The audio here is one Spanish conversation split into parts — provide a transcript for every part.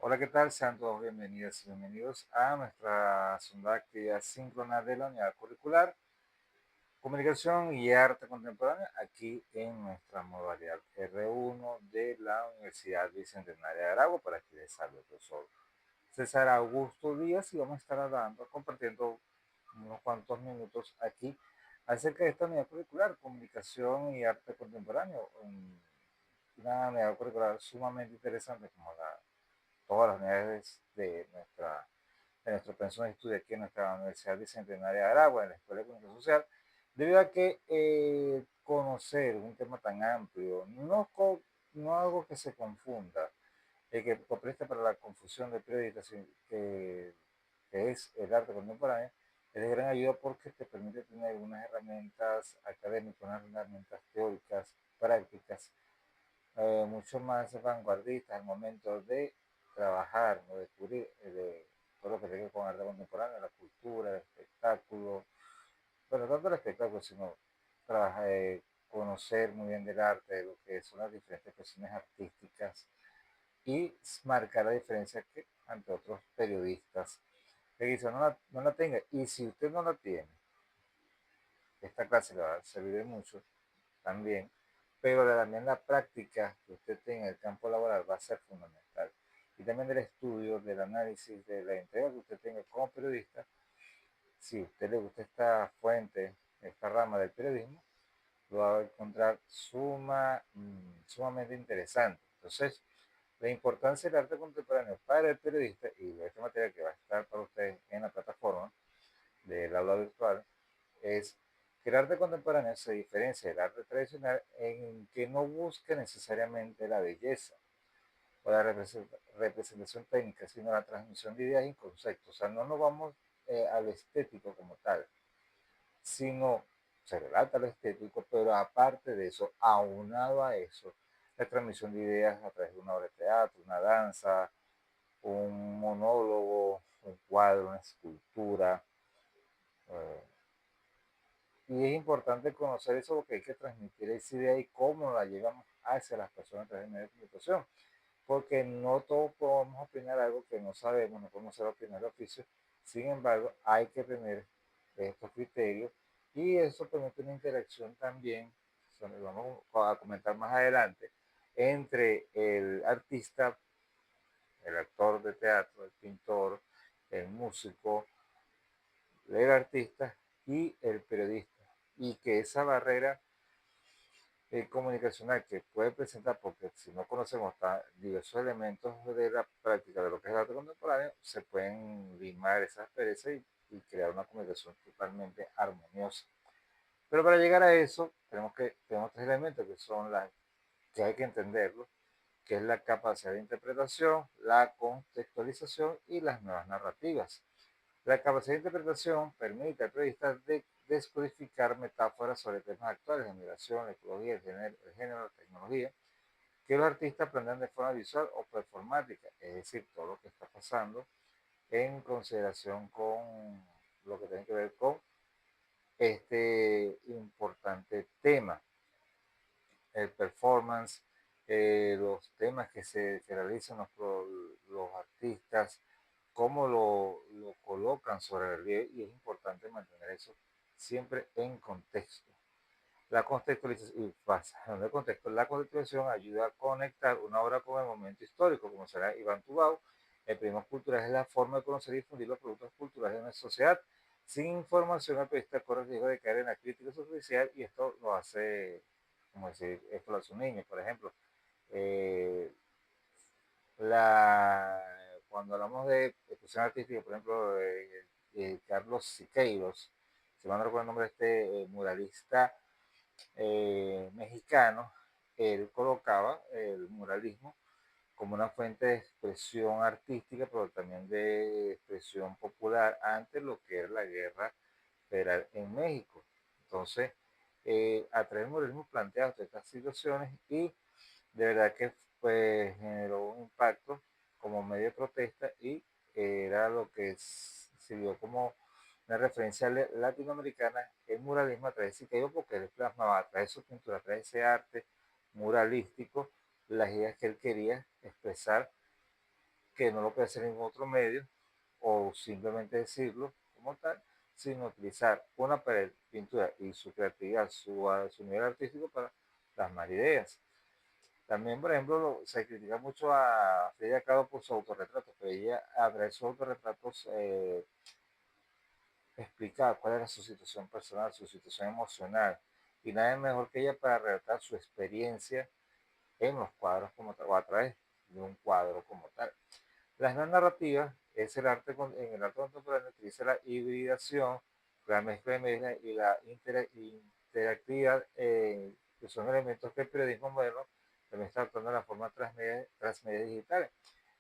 Hola, ¿qué tal? Sean todos bienvenidas y bienvenidos a nuestra segunda actividad síncrona de la unidad curricular, Comunicación y Arte Contemporánea, aquí en nuestra modalidad R1 de la Universidad Bicentenaria de Aragua. Por aquí les saludo el profesor César Augusto Díaz y vamos a estar hablando, compartiendo unos cuantos minutos aquí acerca de esta unidad curricular, Comunicación y Arte Contemporáneo. Una unidad curricular sumamente interesante como todas las unidades de nuestro pensum de estudio aquí en nuestra Universidad Bicentenaria de Aragua, en la Escuela de Comunicación Social, debido a que conocer un tema tan amplio, no algo que se confunda, que preste para la confusión de periodistas, que es el arte contemporáneo, es de gran ayuda porque te permite tener unas herramientas académicas, unas herramientas teóricas, prácticas, mucho más vanguardistas al momento de trabajar o descubrir todo lo que tiene que ver con arte contemporáneo, la cultura, el espectáculo, bueno, no tanto el espectáculo, sino conocer muy bien del arte, de lo que son las diferentes expresiones artísticas y marcar la diferencia que ante otros periodistas que quizá no la tenga. Y si usted no la tiene, esta clase le va a servir de mucho también, pero también la práctica que usted tenga en el campo laboral va a ser fundamental. Y también del estudio, del análisis, de la entrega que usted tenga como periodista, si a usted le gusta esta fuente, esta rama del periodismo, lo va a encontrar sumamente interesante. Entonces, la importancia del arte contemporáneo para el periodista y de este material que va a estar para usted en la plataforma del aula virtual es que el arte contemporáneo se diferencia del arte tradicional en que no busca necesariamente la belleza o la representación técnica, sino la transmisión de ideas y conceptos. O sea, no nos vamos al estético como tal, sino se relata lo estético, pero aparte de eso, aunado a eso, la transmisión de ideas a través de una obra de teatro, una danza, un monólogo, un cuadro, una escultura, eh, y es importante conocer eso porque hay que transmitir esa idea y cómo la llevamos hacia las personas a través de medios de comunicación. Porque no todos podemos opinar algo que no sabemos, no podemos ser opinar de oficio. Sin embargo, hay que tener estos criterios y eso permite una interacción también, sobre, vamos a comentar más adelante, entre el artista, el actor de teatro, el pintor, el músico, el artista y el periodista. Y que esa barrera comunicacional que puede presentar, porque si no conocemos diversos elementos de la práctica de lo que es el arte contemporáneo, se pueden limar esas perezas y crear una comunicación totalmente armoniosa. Pero para llegar a eso, tenemos tres elementos que son las que hay que entenderlo, que es la capacidad de interpretación, la contextualización y las nuevas narrativas. La capacidad de interpretación permite al periodista descodificar metáforas sobre temas actuales de migración, ecología, el género, la tecnología, que los artistas aprendan de forma visual o performática, es decir, todo lo que está pasando en consideración con lo que tiene que ver con este importante tema, el performance, los temas que realizan los artistas, cómo lo colocan sobre el relieve y es importante mantener eso siempre en contexto. La contextualización, de contexto, la contextualización ayuda a conectar una obra con el momento histórico, como será Iván Tubau. El periodismo cultural es la forma de conocer y difundir los productos culturales de una sociedad. Sin información, el periodista corre el riesgo de caer en la crítica superficial y esto lo hace, como decir, esto lo hace un niño, por ejemplo. Eh, Cuando hablamos de expresión artística, por ejemplo, Carlos Siqueiros, si mal no recuerdo el nombre de este muralista mexicano, él colocaba el muralismo como una fuente de expresión artística, pero también de expresión popular ante lo que era la guerra federal en México. Entonces, a través del muralismo plantea estas situaciones y de verdad que pues generó un impacto como medio de protesta y era lo que sirvió como una referencia latinoamericana el muralismo a través de Siqueiros porque él plasmaba a través de su pintura, a través de ese arte muralístico, las ideas que él quería expresar que no lo puede hacer en otro medio, o simplemente decirlo como tal, sino utilizar una pared, pintura y su creatividad, su nivel artístico para plasmar ideas. También, por ejemplo, se critica mucho a Frida Kahlo por su autorretrato, pero ella a través de sus autorretratos explicaba cuál era su situación personal, su situación emocional, y nada mejor que ella para relatar su experiencia en los cuadros como tal, o a través de un cuadro como tal. Las no narrativas es el arte, en el arte contemporáneo utiliza la hibridación, la mezcla de medios y la interactividad, que son elementos que el periodismo moderno también está actuando de la forma transmedia digitales.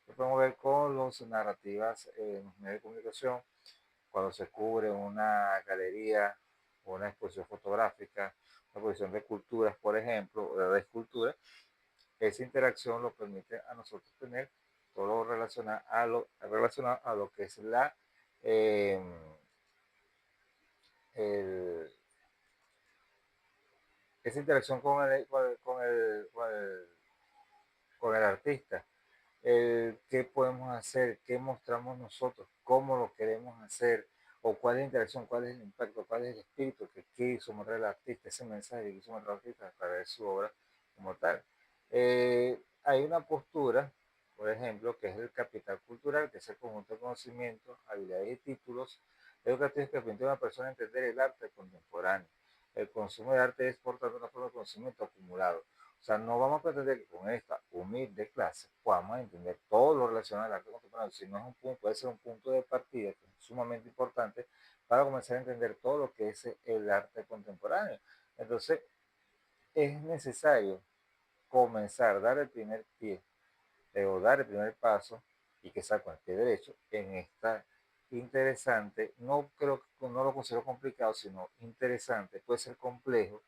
Lo podemos ver con las narrativas en los medios de comunicación, cuando se cubre una galería o una exposición fotográfica, una exposición de culturas, por ejemplo, o de escultura. Esa interacción lo permite a nosotros tener todo lo relacionado a lo que es eh, el, esa interacción con el artista. Qué podemos hacer, qué mostramos nosotros, cómo lo queremos hacer, o cuál es la interacción, cuál es el impacto, cuál es el espíritu que quiso mostrar el artista, ese mensaje que quiso mostrar el artista a través de su obra como tal. Hay una postura, por ejemplo, que es el capital cultural, que es el conjunto de conocimientos, habilidades y títulos educativos que permiten a una persona entender el arte contemporáneo. El consumo de arte es, por tanto, una forma de conocimiento acumulado. O sea, no vamos a pretender que con esta humilde clase podamos entender todo lo relacionado al arte contemporáneo, sino es un punto, puede ser un punto de partida que es sumamente importante para comenzar a entender todo lo que es el arte contemporáneo. Entonces, es necesario comenzar, dar el primer pie, o dar el primer paso, y que sea con el pie derecho, en esta interesante, no creo que no lo considero complicado, sino interesante, puede ser complejo,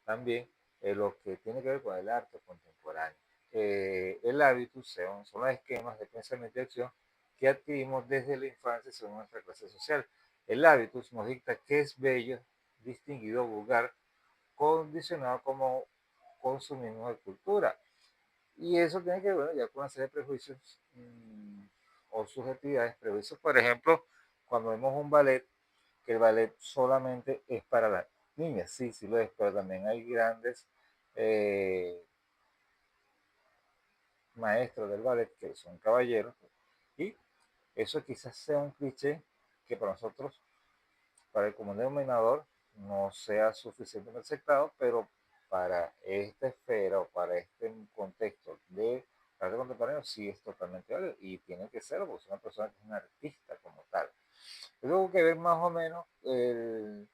también lo que tiene que ver con el arte contemporáneo. El hábitus son los esquemas de pensamiento y acción que adquirimos desde la infancia según nuestra clase social. El hábitus nos dicta qué es bello, distinguido, vulgar, condicionado como consumismo de cultura. Y eso tiene que ver, bueno, ya con una serie de prejuicios o subjetividades, prejuicios, por ejemplo, cuando vemos un ballet, que el ballet solamente es para las niñas, sí, sí lo es, pero también hay grandes eh, maestros del ballet que son caballeros, y eso quizás sea un cliché que para nosotros, para el común denominador, no sea suficientemente aceptado, pero para esta esfera o para este contexto de arte contemporáneo sí es totalmente válido y tiene que ser, porque es una persona que es un artista como tal. Yo tengo que ver más o menos en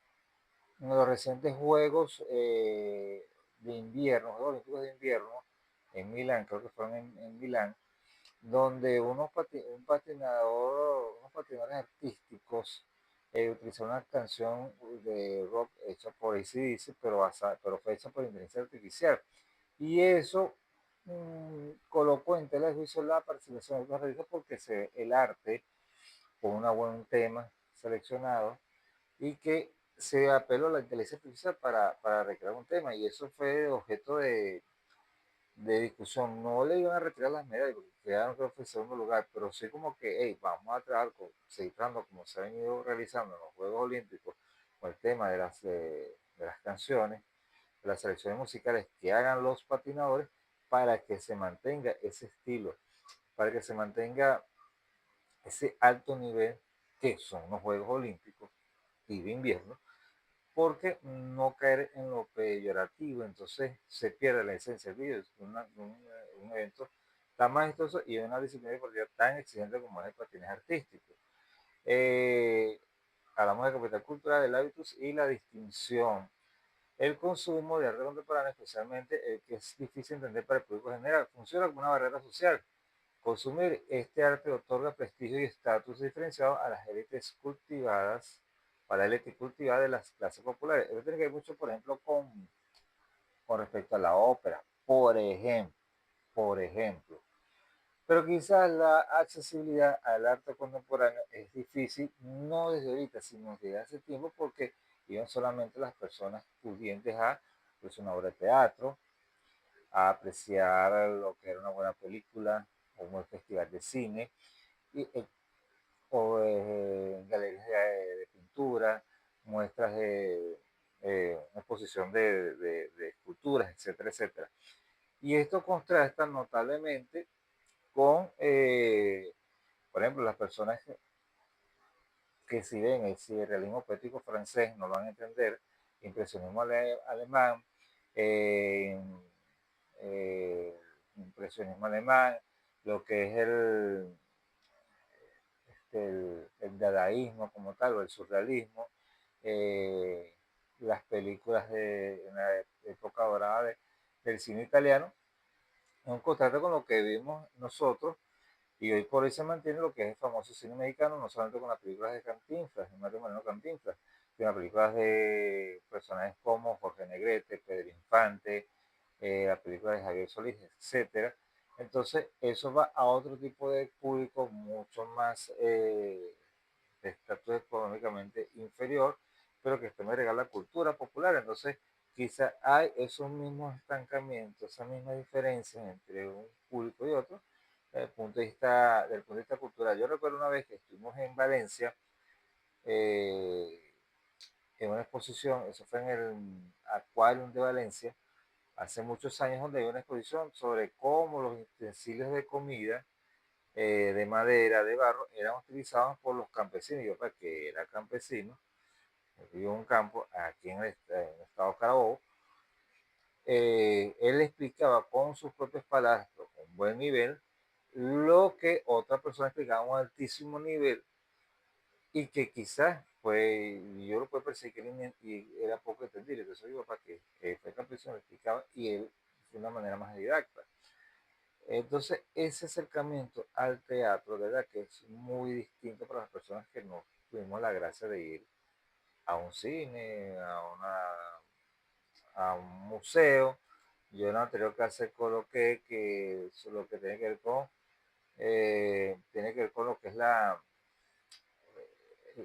los recientes Juegos de invierno, Juegos Olímpicos de invierno en Milán, creo que fueron en Milán, donde un patinador, unos patinadores artísticos utilizaron una canción de rock hecha por AC/DC, pero fue hecha por inteligencia artificial. Y eso colocó en tela de juicio la participación de los artistas porque el arte, con un buen tema seleccionado, y que se apeló a la inteligencia artificial para recrear un tema, y eso fue objeto de discusión. No le iban a retirar las medallas porque quedaron creo que en segundo lugar, pero sí como que, hey, vamos a trabajar, seguir trabajando como se han ido realizando en los Juegos Olímpicos con el tema de las canciones, de las selecciones musicales que hagan los patinadores para que se mantenga ese estilo, para que se mantenga ese alto nivel que son los Juegos Olímpicos y de invierno, porque no caer en lo peyorativo, entonces se pierde la esencia del video, un evento tan majestuoso y una disciplina deportiva tan exigente como es el patinaje artístico. Eh, Hablamos de capital cultural, del hábitus y la distinción. El consumo de arte contemporáneo, especialmente el que es difícil de entender para el público general, funciona como una barrera social. Consumir este arte otorga prestigio y estatus diferenciado a las élites cultivadas, para la élite cultivada de las clases populares. Eso tiene que ver mucho, por ejemplo, con respecto a la ópera, por ejemplo. Pero quizás la accesibilidad al arte contemporáneo es difícil, no desde ahorita, sino desde hace tiempo, porque iban solamente las personas pudientes a pues, una obra de teatro, a apreciar lo que era una buena película, como el Festival de Cine, y, o galerías de pintura, muestras de exposición de esculturas, etcétera, etcétera. Y esto contrasta notablemente con, por ejemplo, las personas que si ven el surrealismo poético francés no lo van a entender, impresionismo alemán, eh, eh, impresionismo alemán, lo que es el dadaísmo como tal, o el surrealismo, eh, las películas de en la época dorada del cine italiano, es un contraste con lo que vimos nosotros y hoy por hoy se mantiene lo que es el famoso cine mexicano, no solamente con las películas de Cantinflas, de Mario Moreno Cantinflas, sino las películas de personajes como Jorge Negrete, Pedro Infante, las películas de Javier Solís, etcétera. Entonces, eso va a otro tipo de público mucho más de estatus económicamente inferior, pero que esto me regala cultura popular. Entonces, quizá hay esos mismos estancamientos, esas mismas diferencias entre un público y otro, del punto de vista cultural. Yo recuerdo una vez que estuvimos en Valencia, eh, en una exposición, eso fue en el Aquarium de Valencia, hace muchos años, donde hay una exposición sobre cómo los utensilios de comida de madera, de barro, eran utilizados por los campesinos. Yo, para que era campesino, vivo en un campo aquí en el estado Carabobo, él explicaba con sus propias palabras, pero con buen nivel, lo que otra persona explicaba a un altísimo nivel y que quizás, pues, yo lo puedo percibir que y era poco entendible. Entonces digo, para que fue campesino, lo explicaba y él de una manera más didacta. Entonces, ese acercamiento al teatro, ¿verdad? Que es muy distinto para las personas que no tuvimos la gracia de ir a un cine, a un museo. Yo en la anterior clase coloqué que lo que tiene que ver con lo que es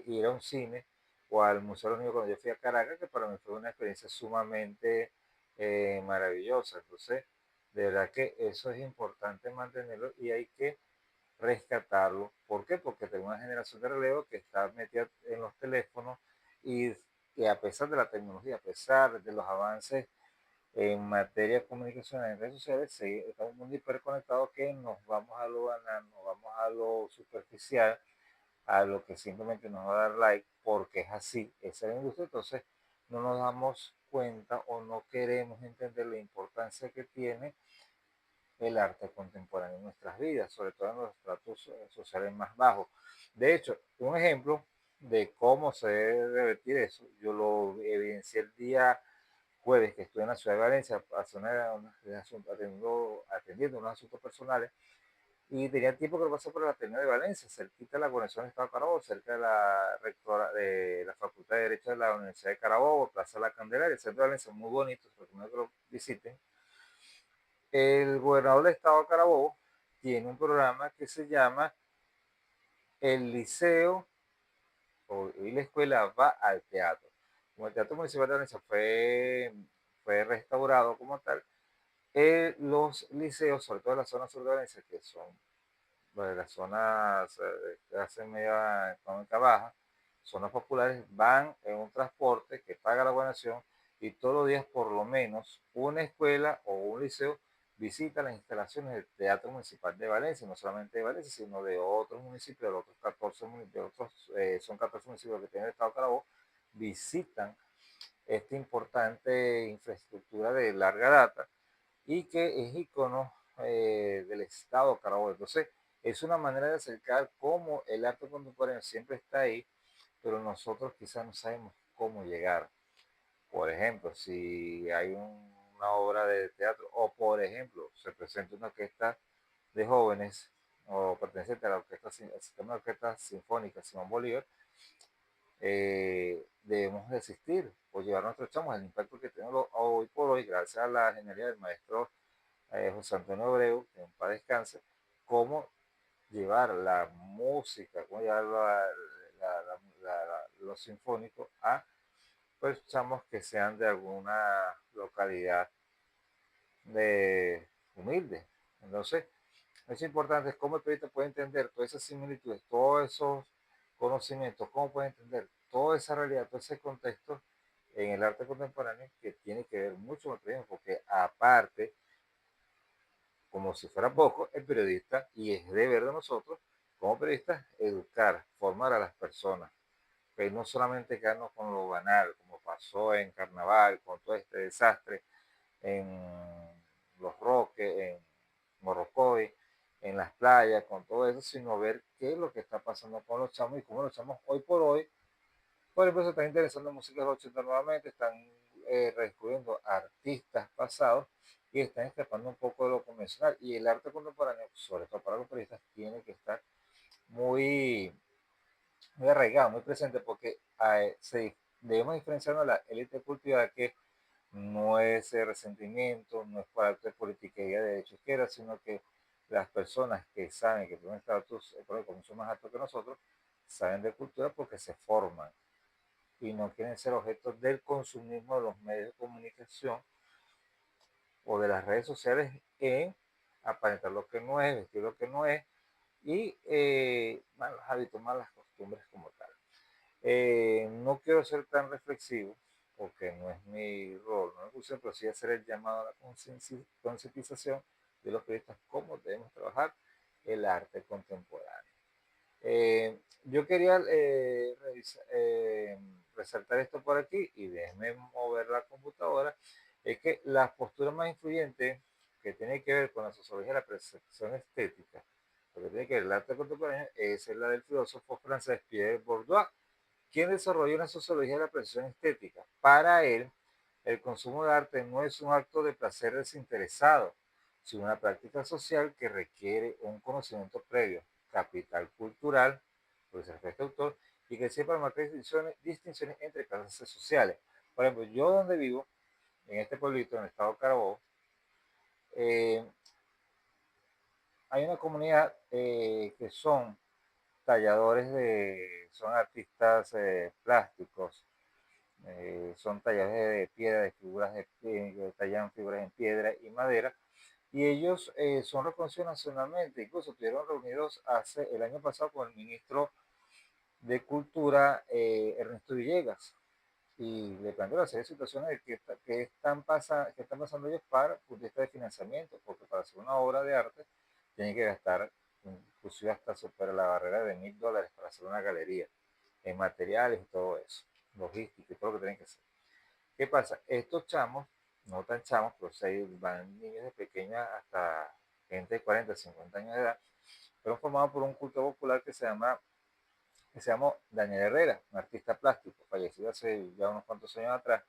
ir a un cine o al Museo de los Niños cuando yo fui a Caracas, que para mí fue una experiencia sumamente maravillosa. Entonces, de verdad que eso es importante mantenerlo y hay que rescatarlo. ¿Por qué? Porque tengo una generación de relevo que está metida en los teléfonos y que a pesar de la tecnología, a pesar de los avances en materia de comunicación en redes sociales, estamos muy hiperconectados que nos vamos a lo banal, nos vamos a lo superficial, a lo que simplemente nos va a dar like porque es así, esa es la industria. Entonces no nos damos cuenta o no queremos entender la importancia que tiene el arte contemporáneo en nuestras vidas, sobre todo en los estratos sociales más bajos. De hecho, un ejemplo de cómo se debe revertir eso, yo lo evidencié el día jueves que estuve en la ciudad de Valencia atendiendo unos asuntos personales y tenía tiempo que lo pasé por la Ateneo de Valencia, cerquita de la conexión de Estado de Carabobo, cerca de la rectora de la Facultad de Derecho de la Universidad de Carabobo, Plaza La Candelaria, el centro de Valencia, muy bonito, recomiendo que lo visiten. El gobernador del estado de Carabobo tiene un programa que se llama El Liceo y la escuela va al teatro. Como el Teatro Municipal de Valencia fue restaurado como tal, los liceos, sobre todo en la zona sur de Valencia, que son de las zonas de clase media económica baja, zonas populares, van en un transporte que paga la gobernación y todos los días por lo menos una escuela o un liceo visita las instalaciones del Teatro Municipal de Valencia, no solamente de Valencia, sino de otros municipios, de otros 14 municipios, son 14 municipios que tiene el Estado de Carabobo, visitan esta importante infraestructura de larga data y que es icono del Estado de Carabobo. Entonces, es una manera de acercar cómo el arte contemporáneo siempre está ahí, pero nosotros quizás no sabemos cómo llegar. Por ejemplo, si hay una obra de teatro o, por ejemplo, se presenta una orquesta de jóvenes o perteneciente a la orquesta, al sistema de orquesta sinfónica Simón Bolívar, debemos de asistir o llevar nuestros chamos el impacto que tenemos hoy por hoy, gracias a la genialidad del maestro José Antonio Abreu, que en paz descanse, cómo llevar la música, cómo llevar lo sinfónico a pues chamos que sean de alguna localidad de humilde. Entonces, Es importante cómo el periodista puede entender todas esas similitudes, todos esos conocimientos, cómo puede entender toda esa realidad, todo ese contexto en el arte contemporáneo que tiene que ver mucho con el periodismo, porque aparte, como si fuera poco, el periodista, y es deber de nosotros, como periodistas, educar, formar a las personas, que no solamente quedarnos con lo banal, como pasó en Carnaval, con todo este desastre, en Los Roques, en Morrocoy, en las playas, con todo eso, sino ver qué es lo que está pasando con los chamos y cómo los chamos hoy por ejemplo, se están interesando en música de los 80 nuevamente, están redescubriendo artistas pasados y están escapando un poco de lo convencional. Y el arte contemporáneo, sobre todo para los periodistas, tiene que estar muy, muy arraigado, muy presente, porque debemos diferenciarnos de la élite cultural que no es resentimiento, no es parte de politiquería de derecha izquierda, sino que las personas que saben que tienen un estatus económico mucho más alto que nosotros, saben de cultura porque se forman y no quieren ser objetos del consumismo de los medios de comunicación o de las redes sociales en aparentar lo que no es, vestir lo que no es y malos hábitos, malas costumbres como tal. No quiero ser tan reflexivo porque no es mi rol, no me puse, pero sí hacer el llamado a la concientización de los periodistas cómo debemos trabajar el arte contemporáneo. Yo quería resaltar esto por aquí y déjeme mover la computadora, es que la postura más influyente que tiene que ver con la sociología de la percepción estética, lo que tiene que ver el arte contemporáneo, es la del filósofo francés Pierre Bourdieu, quien desarrolló una sociología de la percepción estética. Para él, el consumo de arte no es un acto de placer desinteresado, sino una práctica social que requiere un conocimiento previo, capital cultural, por ese efecto autor, y que sepa marcar distinciones entre clases sociales. Por ejemplo, yo donde vivo, en este pueblito, en el estado de Carabobo, eh, hay una comunidad que son talladores son artistas plásticos, son talladores de piedra, de figuras tallan figuras en piedra y madera, y ellos son reconocidos nacionalmente, incluso estuvieron reunidos hace el año pasado con el ministro de Cultura, Ernesto Villegas, y le planteó una serie de situaciones que están pasando ellos para el punto de vista de financiamiento, porque para hacer una obra de arte tienen que gastar, inclusive hasta superar la barrera de $1000 para hacer una galería, en materiales y todo eso, logística y todo lo que tienen que hacer. ¿Qué pasa? Estos chamos, no tan chamos, pero sí van niños de pequeña hasta gente de 40, 50 años de edad, fueron formados por un culto popular que se llamó Daniel Herrera, un artista plástico, fallecido hace ya unos cuantos años atrás,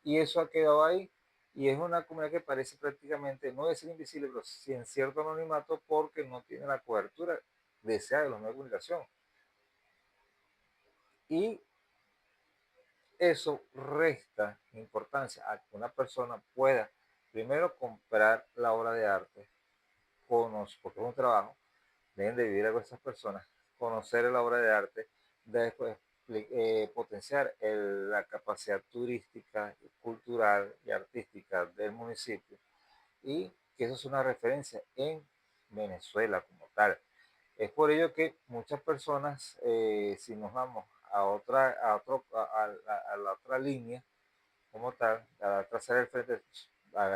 y eso ha quedado ahí, y es una comunidad que parece prácticamente, no decir invisible, pero sí en cierto anonimato porque no tiene la cobertura deseada de los medios de comunicación. Y eso resta importancia a que una persona pueda primero comprar la obra de arte, porque es un trabajo, deben de vivir con esas personas, conocer la obra de arte, después potenciar la capacidad turística, cultural y artística del municipio y que eso es una referencia en Venezuela como tal. Es por ello que muchas personas, si nos vamos a otra, a la otra línea, como tal, a trazar el frente,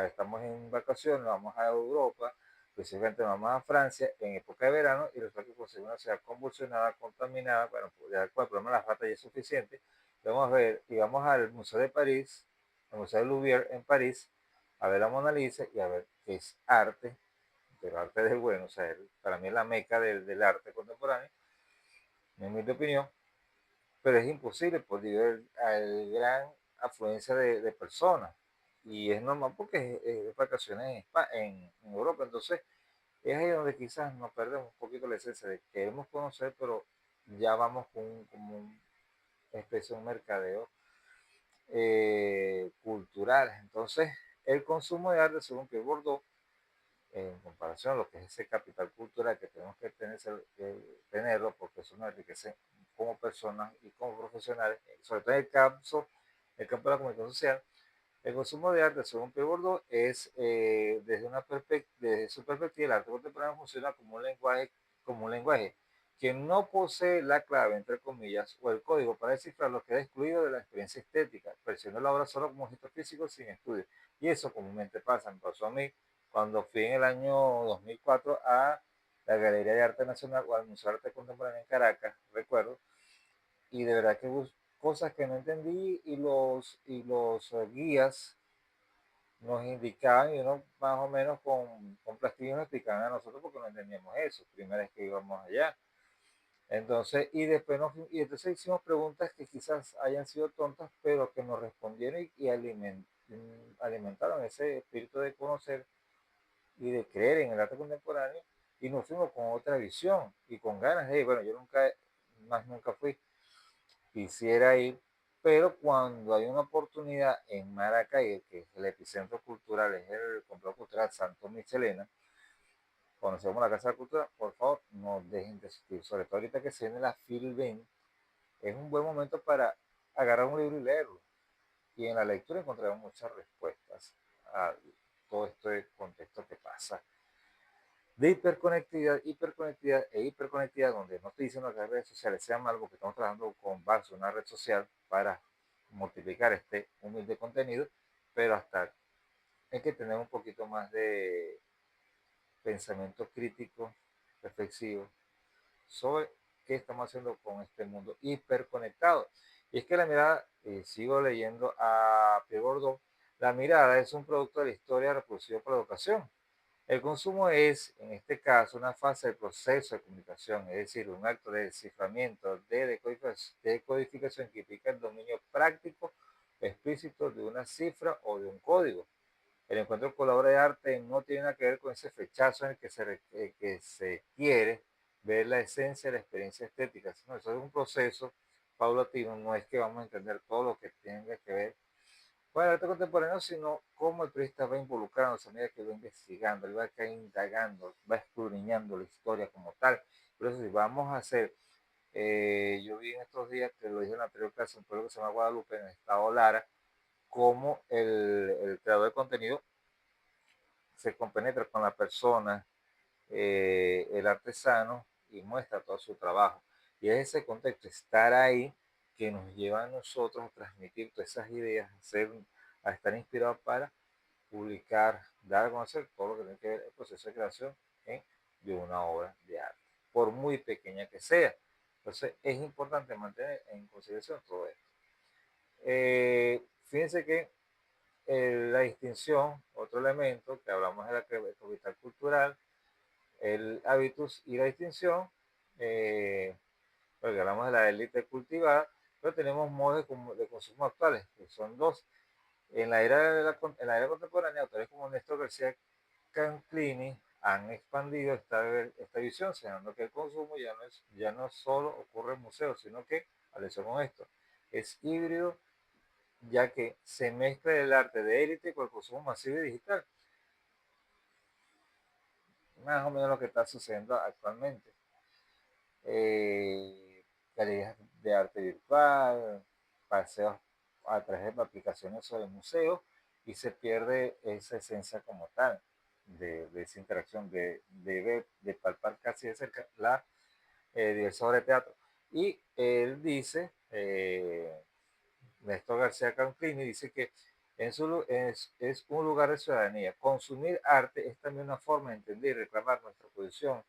estamos en vacaciones, vamos a Europa, precisamente vamos a Francia en época de verano y resulta que conseguimos una ciudad convulsionada, contaminada, bueno, pues ya con el problema de las ratas ya es suficiente. Vamos a ver, y vamos al Museo de París, al Museo de Louvre en París, a ver la Mona Lisa y a ver qué es arte, pero arte del bueno, o sea, para mí es la meca del arte contemporáneo, en mi opinión, pero es imposible por el gran afluencia de personas. Y es normal porque es vacaciones en Europa. Entonces, es ahí donde quizás nos perdemos un poquito la esencia de que queremos conocer, pero ya vamos con como una especie de un mercadeo cultural. Entonces, el consumo de arte, según Pierre Bourdieu, en comparación a lo que es ese capital cultural que tenemos que tenerlo, porque eso nos enriquece como personas y como profesionales, sobre todo en el campo de la comunicación social, El consumo de arte, según Pierre Bourdieu, es desde su perspectiva, el arte contemporáneo funciona como un lenguaje que no posee la clave, entre comillas, o el código para descifrar lo que queda excluido de la experiencia estética, percibiendo la obra solo como un gesto físico sin estudio. Y eso comúnmente pasa, me pasó a mí cuando fui en el año 2004 a la Galería de Arte Nacional o al Museo de Arte Contemporáneo en Caracas, recuerdo, y de verdad que cosas que no entendí y los guías nos indicaban y uno más o menos con plastilina nos explicaban a nosotros porque no entendíamos eso, primera vez que íbamos allá. Entonces, y entonces hicimos preguntas que quizás hayan sido tontas, pero que nos respondieron alimentaron ese espíritu de conocer y de creer en el arte contemporáneo y nos fuimos con otra visión y con ganas de, bueno, yo nunca fui, quisiera ir, pero cuando hay una oportunidad en Maracay, que es el epicentro cultural, es el complejo cultural Santo Michelena, conocemos la Casa de la Cultura, por favor, no dejen de asistir, sobre todo ahorita que se viene la Filben, es un buen momento para agarrar un libro y leerlo, y en la lectura encontraremos muchas respuestas a todo este contexto que pasa de hiperconectividad, donde no estoy diciendo que las redes sociales sean algo que estamos trabajando con base una red social para multiplicar este humilde contenido, pero hasta hay que tener un poquito más de pensamiento crítico, reflexivo, sobre qué estamos haciendo con este mundo hiperconectado. Y es que la mirada, sigo leyendo a Pierre Bourdieu, la mirada es un producto de la historia reproducido por la educación. El consumo es, en este caso, una fase del proceso de comunicación, es decir, un acto de desciframiento, decodificación que implica el dominio práctico explícito de una cifra o de un código. El encuentro con la obra de arte no tiene nada que ver con ese flechazo en el que se quiere ver la esencia de la experiencia estética, sino eso es un proceso paulatino, no es que vamos a entender todo lo que tenga que ver con el arte contemporáneo, sino cómo el turista va involucrándose a medida que va investigando, él va indagando, va escudriñando la historia como tal. Por eso si vamos a hacer, yo vi en estos días, que lo dije en la anterior clase, un pueblo que se llama Guadalupe, en el estado Lara, cómo el creador de contenido se compenetra con la persona, el artesano, y muestra todo su trabajo. Y es ese contexto, estar ahí, que nos lleva a nosotros a transmitir todas esas ideas, a estar inspirados para publicar, dar a conocer todo lo que tiene que ver el proceso de creación, de una obra de arte, por muy pequeña que sea. Entonces es importante mantener en consideración todo esto. Fíjense que la distinción, otro elemento que hablamos de la capital cultural, el hábitus y la distinción, porque hablamos de la élite cultivada, pero tenemos modos de consumo actuales, que son dos. En la era contemporánea, autores como Néstor García Canclini han expandido esta visión, señalando que el consumo ya no solo ocurre en museos, sino que, atención con esto, es híbrido, ya que se mezcla el arte de élite con el consumo masivo y digital, más o menos lo que está sucediendo actualmente. Galerías de arte virtual, paseos a través de aplicaciones sobre museos, y se pierde esa esencia como tal de esa interacción, de ver, de palpar casi de cerca la diversa obra de teatro. Y él dice, Néstor García Canclini dice que es un lugar de ciudadanía. Consumir arte es también una forma de entender y reclamar nuestra posición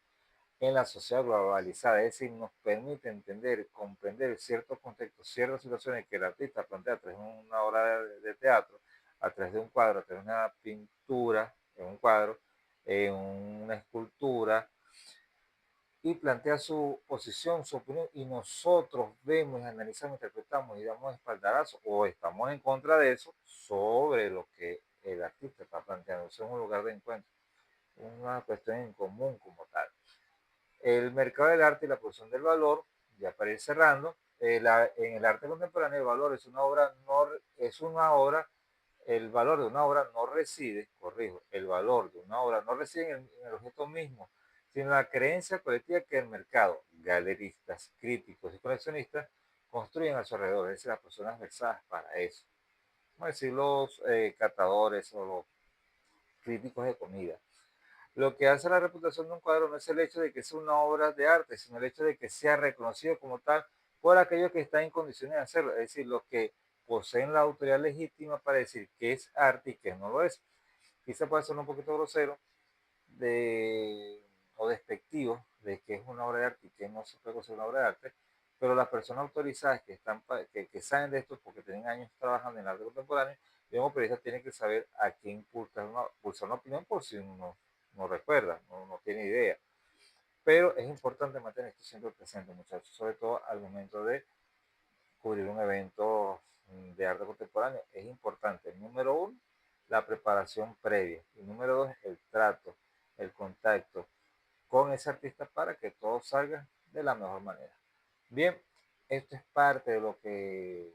en la sociedad globalizada, es decir, nos permite entender, comprender ciertos contextos, ciertas situaciones que el artista plantea a través de una obra de teatro, a través de un cuadro, a través de una pintura, en un cuadro, en una escultura, y plantea su posición, su opinión, y nosotros vemos, analizamos, interpretamos y damos espaldarazo o estamos en contra de eso sobre lo que el artista está planteando. Eso es un lugar de encuentro, una cuestión en común como tal. El mercado del arte y la producción del valor, ya para ir cerrando, en el arte contemporáneo el valor es una obra, el valor de una obra no reside, corrijo, el valor de una obra no reside en el objeto mismo, sino en la creencia colectiva que el mercado, galeristas, críticos y coleccionistas construyen a su alrededor, es decir, las personas versadas para eso. vamos a decir, los catadores o los críticos de comida. Lo que hace la reputación de un cuadro no es el hecho de que sea una obra de arte, sino el hecho de que sea reconocido como tal por aquellos que están en condiciones de hacerlo, es decir, los que poseen la autoridad legítima para decir que es arte y que no lo es. Quizá puede ser un poquito grosero de, o despectivo de que es una obra de arte y que no se puede considerar una obra de arte, pero las personas autorizadas que saben de esto porque tienen años trabajando en el arte contemporáneo, digamos, periodistas tienen que saber a quién impulsar una opinión por si uno no recuerda, no tiene idea. Pero es importante mantener esto siempre presente, muchachos, sobre todo al momento de cubrir un evento de arte contemporáneo. Es importante, número uno, la preparación previa. Y número dos, el trato, el contacto con ese artista para que todo salga de la mejor manera. Bien, esto es parte de lo que,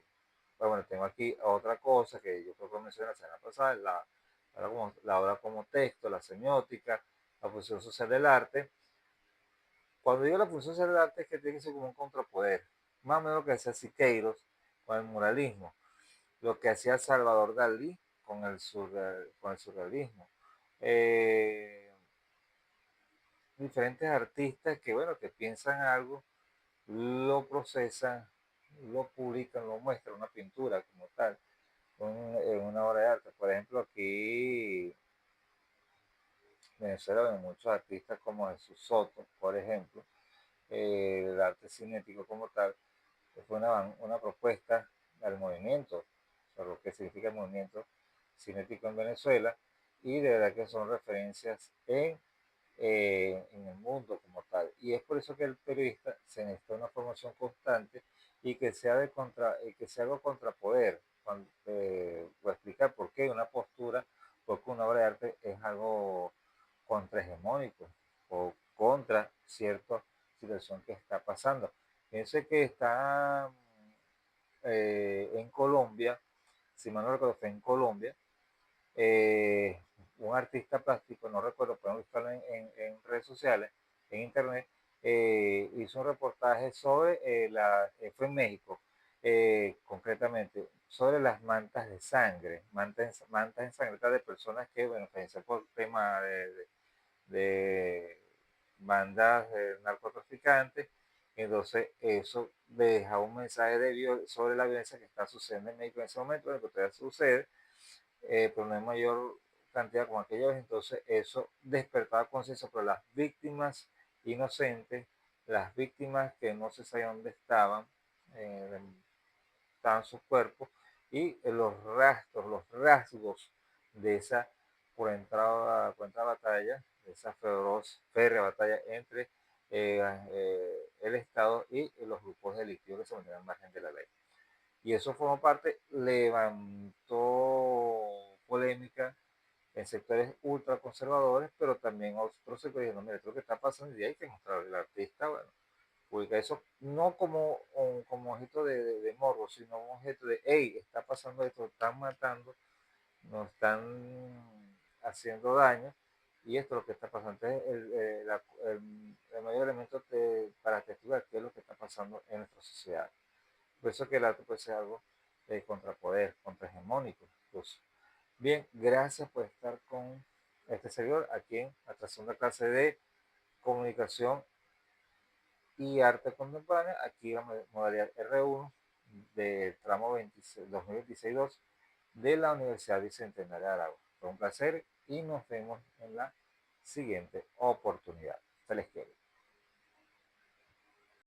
bueno, tengo aquí otra cosa que yo creo que mencioné la semana pasada, la obra como texto, la semiótica, la función social del arte. Cuando digo la función social del arte es que tiene que ser como un contrapoder, más o menos lo que hacía Siqueiros con el muralismo, lo que hacía Salvador Dalí con el surrealismo. Eh, Diferentes artistas que, bueno, que piensan algo, lo procesan, lo publican, lo muestran, una pintura como tal, en una obra de arte. Por ejemplo, aquí en Venezuela hay muchos artistas como Jesús Soto, por ejemplo, el arte cinético como tal, fue una propuesta al movimiento, sobre lo que significa el movimiento cinético en Venezuela, y de verdad que son referencias en el mundo como tal. Y es por eso que el periodista se necesita una formación constante y que sea, que sea algo contrapoder. Voy a explicar por qué una postura, porque una obra de arte es algo contrahegemónico o contra cierta situación que está pasando. Piense que está en Colombia, si mal no recuerdo, fue en Colombia, eh, un artista plástico, no recuerdo, pueden buscarlo en redes sociales, en internet, hizo un reportaje sobre, fue en México, concretamente, sobre las mantas de sangre, mantas ensangrentadas de personas que, bueno, fallecen por tema de bandas de narcotraficantes. Entonces, eso deja un mensaje sobre la violencia que está sucediendo en México en ese momento, en que todavía sucede, pero no hay mayor cantidad como aquella vez. Entonces, eso despertaba conciencia por las víctimas inocentes, las víctimas que no se sabía dónde eh, estaban sus cuerpos, y los rastros, los rasgos de esa por entrada batalla, de esa feroz, férrea batalla entre el Estado y los grupos delictivos que se mantenían al margen de la ley. Y eso formó parte, levantó polémica en sectores ultraconservadores, pero también otros sectores dijeron, mira, esto es lo que está pasando y hay que mostrarle al artista, bueno, publica eso no como objeto de morbo, sino un objeto de, hey, está pasando esto, están matando, nos están haciendo daño, y esto es lo que está pasando. Entonces, el mayor elemento para testificar qué es lo que está pasando en nuestra sociedad. Por eso que el arte puede ser algo de contrapoder, contrahegemónico incluso. Bien, gracias por estar con este servidor aquí en la segunda clase de comunicación y arte contemporánea, aquí la modalidad R1 del tramo 2026-2 de la Universidad Bicentenaria de Aragua. Fue un placer y nos vemos en la siguiente oportunidad. Se les quiere.